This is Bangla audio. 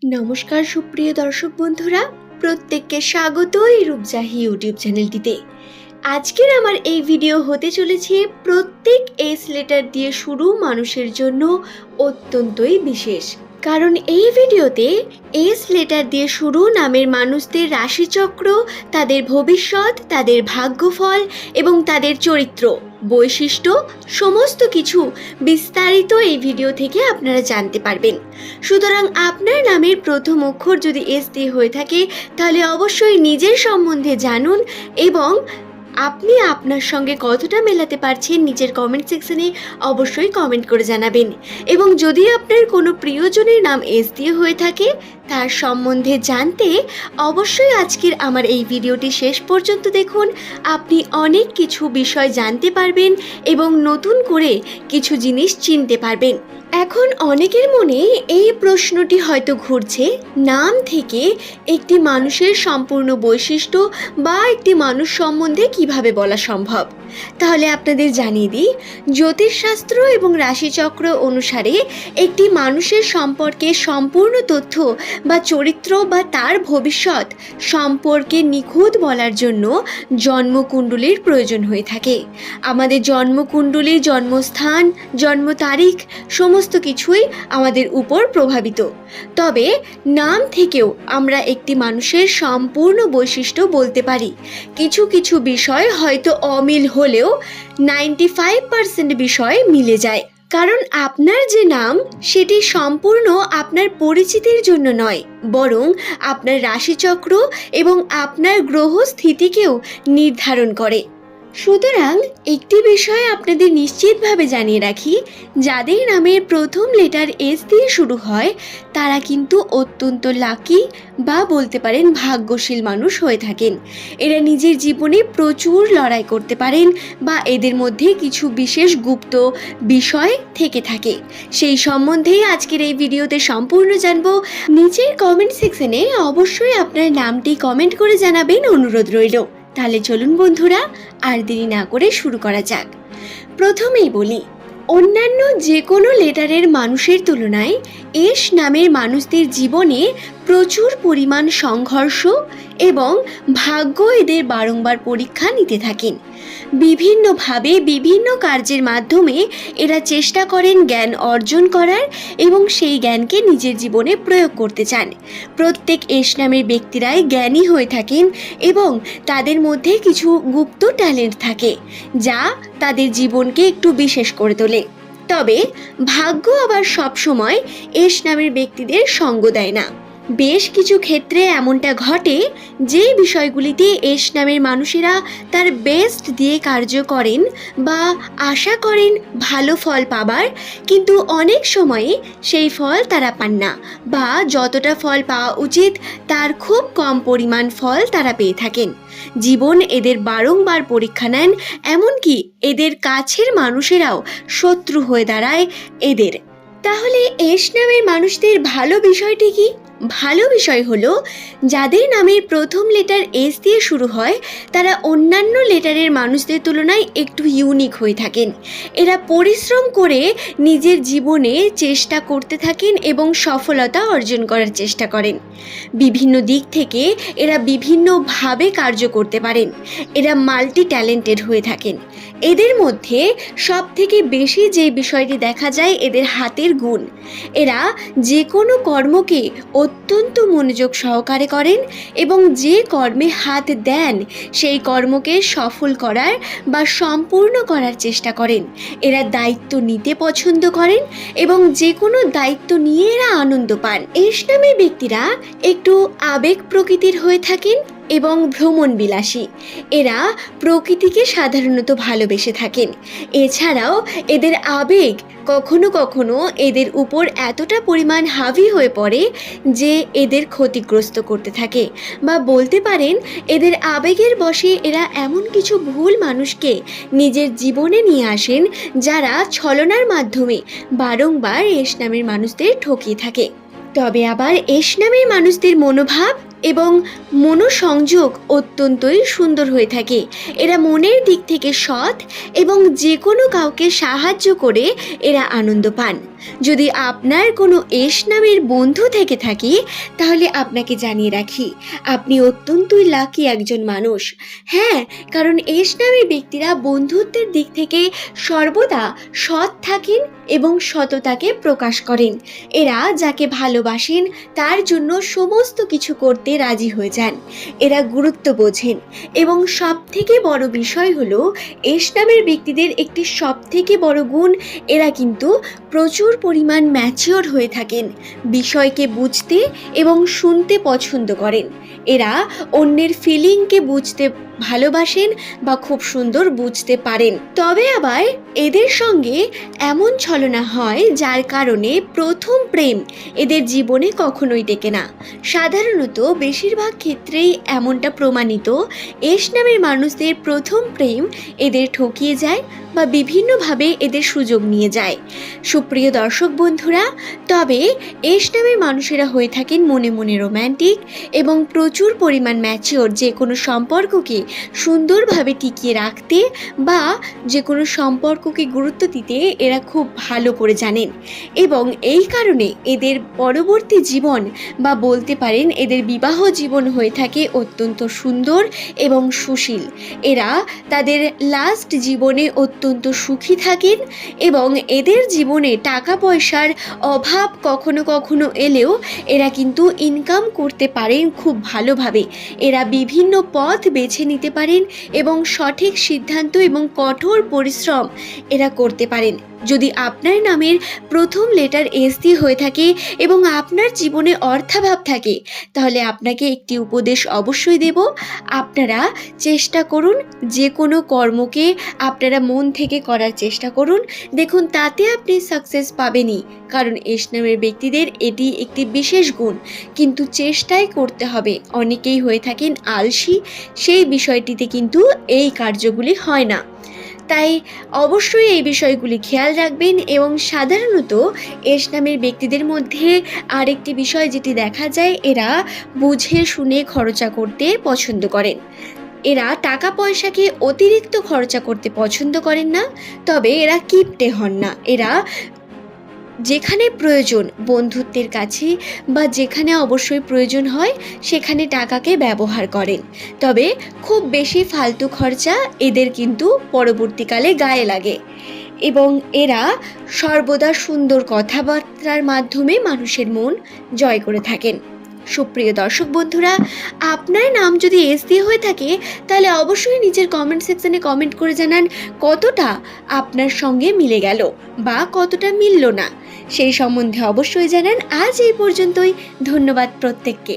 নমস্কার সুপ্রিয় দর্শক বন্ধুরা, প্রত্যেককে স্বাগত এই রূপজাহি ইউটিউব চ্যানেলটিতে। আজকের আমার এই ভিডিও হতে চলেছে প্রত্যেক এস লেটার দিয়ে শুরু মানুষের জন্য অত্যন্তই বিশেষ। কারণ এই ভিডিওতে এস লেটার দিয়ে শুরু নামের মানুষদের রাশিচক্র, তাদের ভবিষ্যৎ, তাদের ভাগ্যফল এবং তাদের চরিত্র, বৈশিষ্ট্য সমস্ত কিছু বিস্তারিত এই ভিডিও থেকে আপনারা জানতে পারবেন। সুতরাং আপনার নামের প্রথম অক্ষর যদি এস দিয়ে হয়ে থাকে তাহলে অবশ্যই নিজের সম্বন্ধে জানুন এবং আপনি আপনার সঙ্গে কতটা মেলাতে পারছেন নিজের কমেন্ট সেকশনে অবশ্যই কমেন্ট করে জানাবেন। এবং যদি আপনার কোনো প্রিয়জনের নাম এস দিয়ে হয়ে থাকে তার সম্বন্ধে জানতে অবশ্যই আজকের আমার এই ভিডিওটি শেষ পর্যন্ত দেখুন। আপনি অনেক কিছু বিষয় জানতে পারবেন এবং নতুন করে কিছু জিনিস চিনতে পারবেন। এখন অনেকের মনে এই প্রশ্নটি হয়তো ঘুরছে, নাম থেকে একটি মানুষের সম্পূর্ণ বৈশিষ্ট্য বা একটি মানুষ সম্বন্ধে কিভাবে বলা সম্ভব। তাহলে আপনাদের জানিয়ে দিই, জ্যোতিষশাস্ত্র এবং রাশিচক্র অনুসারে একটি মানুষের সম্পর্কে সম্পূর্ণ তথ্য বা চরিত্র বা তার ভবিষ্যৎ সম্পর্কে নিখুঁত বলার জন্য জন্মকুণ্ডলীর প্রয়োজন হয়ে থাকে। আমাদের জন্মকুণ্ডলী, জন্মস্থান, জন্ম তারিখ সমস্ত কিছুই আমাদের উপর প্রভাবিত। তবে নাম থেকেও আমরা একটি মানুষের সম্পূর্ণ বৈশিষ্ট্য বলতে পারি। কিছু কিছু বিষয় হয়তো অমিল হলেও 95% বিষয় মিলে যায়। কারণ আপনার যে নাম সেটি সম্পূর্ণ আপনার পরিচিতির জন্য নয়, বরং আপনার রাশিচক্র এবং আপনার গ্রহ স্থিতিকেও নির্ধারণ করে। সুতরাং একটি বিষয় আপনাদের নিশ্চিতভাবে জানিয়ে রাখি, যাদের নামের প্রথম লেটার এস দিয়ে শুরু হয় তারা কিন্তু অত্যন্ত লাকি বা বলতে পারেন ভাগ্যশীল মানুষ হয়ে থাকেন। এরা নিজের জীবনে প্রচুর লড়াই করতে পারেন বা এদের মধ্যে কিছু বিশেষ গুপ্ত বিষয় থেকে থাকে। সেই সম্বন্ধেই আজকের এই ভিডিওতে সম্পূর্ণ জানবো। নিচের কমেন্ট সেকশনে অবশ্যই আপনার নামটি কমেন্ট করে জানাবেন, অনুরোধ রইল। তাহলে চলুন বন্ধুরা, আর দেরি না করে শুরু করা যাক। প্রথমেই বলি, অন্যান্য যে কোনো লেটারের মানুষের তুলনায় এস নামের মানুষদের জীবনে প্রচুর পরিমাণ সংঘর্ষ এবং ভাগ্য এদের বারংবার পরীক্ষা নিতে থাকেন। বিভিন্নভাবে বিভিন্ন কার্যের মাধ্যমে এরা চেষ্টা করেন জ্ঞান অর্জন করার এবং সেই জ্ঞানকে নিজের জীবনে প্রয়োগ করতে চান। প্রত্যেক এস নামের ব্যক্তিরাই জ্ঞানী হয়ে থাকেন এবং তাদের মধ্যে কিছু গুপ্ত ট্যালেন্ট থাকে যা তাদের জীবনকে একটু বিশেষ করে তোলে। তবে ভাগ্য আবার সবসময় এস নামের ব্যক্তিদের সঙ্গ দেয় না। বেশ কিছু ক্ষেত্রে এমনটা ঘটে যে বিষয়গুলিতে এস নামের মানুষেরা তার বেস্ট দিয়ে কার্য করেন বা আশা করেন ভালো ফল পাবার, কিন্তু অনেক সময়ে সেই ফল তারা পান না বা যতটা ফল পাওয়া উচিত তার খুব কম পরিমাণ ফল তারা পেয়ে থাকেন। জীবন এদের বারংবার পরীক্ষা নেন, এমনকি এদের কাছের মানুষেরাও শত্রু হয়ে দাঁড়ায় এদের। তাহলে এস নামের মানুষদের ভালো বিষয়টি কি? ভালো বিষয় হলো, যাদের নামের প্রথম লেটার এস দিয়ে শুরু হয় তারা অন্যান্য লেটারের মানুষদের তুলনায় একটু ইউনিক হয়ে থাকেন। এরা পরিশ্রম করে নিজের জীবনে চেষ্টা করতে থাকেন এবং সফলতা অর্জন করার চেষ্টা করেন। বিভিন্ন দিক থেকে এরা বিভিন্নভাবে কার্য করতে পারেন। এরা মাল্টি ট্যালেন্টেড হয়ে থাকেন। এদের মধ্যে সব থেকে বেশি যে বিষয়টি দেখা যায় এদের হাতের গুণ। এরা যে কোনো কর্মকে অত্যন্ত মনোযোগ সহকারে করেন এবং যে কর্মে হাত দেন সেই কর্মকে সফল করার বা সম্পূর্ণ করার চেষ্টা করেন। এরা দায়িত্ব নিতে পছন্দ করেন এবং যে কোনো দায়িত্ব নিয়ে এরা আনন্দ পান। এস নামের ব্যক্তিরা একটু আবেগ প্রকৃতির হয়ে থাকেন এবং ভ্রমণ বিলাসী। এরা প্রকৃতিকে সাধারণত ভালোবেসে থাকেন। এছাড়াও এদের আবেগ কখনো কখনো এদের উপর এতটা পরিমাণ হাভি হয়ে পড়ে যে এদের ক্ষতিগ্রস্ত করতে থাকে, বা বলতে পারেন এদের আবেগের বশে এরা এমন কিছু ভুল মানুষকে নিজের জীবনে নিয়ে আসেন যারা ছলনার মাধ্যমে বারংবার এস নামের মানুষদের ঠকিয়ে থাকে। তবে আবার এস নামের মানুষদের মনোভাব এবং মনোসংযোগ অত্যন্তই সুন্দর হয়ে থাকে। এরা মনের দিক থেকে সৎ এবং যে কোনো কাউকে সাহায্য করে এরা আনন্দ পান। যদি আপনার কোনো এস নামের বন্ধু থেকে থাকে তাহলে আপনাকে জানিয়ে রাখি, আপনি অত্যন্তই লাকি একজন মানুষ। হ্যাঁ, কারণ এস নামের ব্যক্তিরা বন্ধুত্বের দিক থেকে সর্বদা সৎ থাকেন এবং সততাকে প্রকাশ করেন। এরা যাকে ভালোবাসেন তার জন্য সমস্ত কিছু করতে রাজি হয়ে যান। এরা গুরুত্ব বোঝেন এবং সব থেকে বড় বিষয় হলো এস নামের ব্যক্তিদের একটি সব থেকে বড় গুণ, এরা কিন্তু প্রচুর পরিমাণ ম্যাচিওর হয়ে থাকেন, বিষয়কে বুঝতে এবং শুনতে পছন্দ করেন। এরা অন্যের ফিলিংকে বুঝতে ভালোবাসেন বা খুব সুন্দর বুঝতে পারেন। তবে আবার এদের সঙ্গে এমন ছলনা হয় যার কারণে প্রথম প্রেম এদের জীবনে কখনোই টেকে না। সাধারণত বেশিরভাগ ক্ষেত্রেই এমনটা প্রমাণিত, এস নামের মানুষদের প্রথম প্রেম এদের ঠকিয়ে যায় বা বিভিন্নভাবে এদের সুযোগ নিয়ে যায়। সুপ্রিয় দর্শক বন্ধুরা, তবে এস নামের মানুষেরা হয়ে থাকেন মনে মনে রোম্যান্টিক এবং প্রচুর পরিমাণ ম্যাচিওর, যে কোনো সম্পর্ককে সুন্দরভাবে টিকিয়ে রাখতে বা যে কোনো সম্পর্ককে গুরুত্ব দিতে এরা খুব ভালো করে জানেন এবং এই কারণে এদের পরবর্তী জীবন বা বলতে পারেন এদের বিবাহ জীবন হয়ে থাকে অত্যন্ত সুন্দর এবং সুশীল। এরা তাদের লাস্ট জীবনে অত্যন্ত সুখী থাকেন এবং এদের জীবনে টাকা পয়সার অভাব কখনো কখনো এলেও এরা কিন্তু ইনকাম করতে পারেন খুব ভালোভাবে। এরা বিভিন্ন পথ বেছে নিতে পারেন এবং সঠিক সিদ্ধান্ত এবং কঠোর পরিশ্রম এরা করতে পারেন। যদি আপনার নামের প্রথম লেটার এস দিয়ে হয়ে থাকে এবং আপনার জীবনে অর্থাভাব থাকে তাহলে আপনাকে একটি উপদেশ অবশ্যই দেব, আপনারা চেষ্টা করুন যে কোনো কর্মকে আপনারা মন থেকে করার চেষ্টা করুন। দেখুন তাতে আপনি সাকসেস পাবেনই, কারণ এস নামের ব্যক্তিদের এটি একটি বিশেষ গুণ, কিন্তু চেষ্টাই করতে হবে। অনেকেই হয়ে থাকেন আলসি, সেই বিষয়টিতে কিন্তু এই কার্যগুলি হয় না। তাই অবশ্যই এই বিষয়গুলি খেয়াল রাখবেন এবং সাধারণত এস নামের ব্যক্তিদের মধ্যে আরেকটি বিষয় যেটি দেখা যায়, এরা বুঝে শুনে খরচা করতে পছন্দ করেন। এরা টাকা পয়সাকে অতিরিক্ত খরচা করতে পছন্দ করেন না, তবে এরা কিপটে হন না। এরা যেখানে প্রয়োজন বন্ধুত্বের কাছে বা যেখানে অবশ্যই প্রয়োজন হয় সেখানে টাকাকে ব্যবহার করেন, তবে খুব বেশি ফালতু খরচা এদের কিন্তু পরবর্তীকালে গায়ে লাগে এবং এরা সর্বদা সুন্দর কথাবার্তার মাধ্যমে মানুষের মন জয় করে থাকেন। সুপ্রিয় দর্শক বন্ধুরা, আপনার নাম যদি এস দিয়ে হয়ে থাকে তাহলে অবশ্যই নিচের কমেন্ট সেকশনে কমেন্ট করে জানান কতটা আপনার সঙ্গে মিলে গেল বা কতটা মিলল না, সেই সম্বন্ধে অবশ্যই জানান। আজ এই পর্যন্তই, ধন্যবাদ প্রত্যেককে।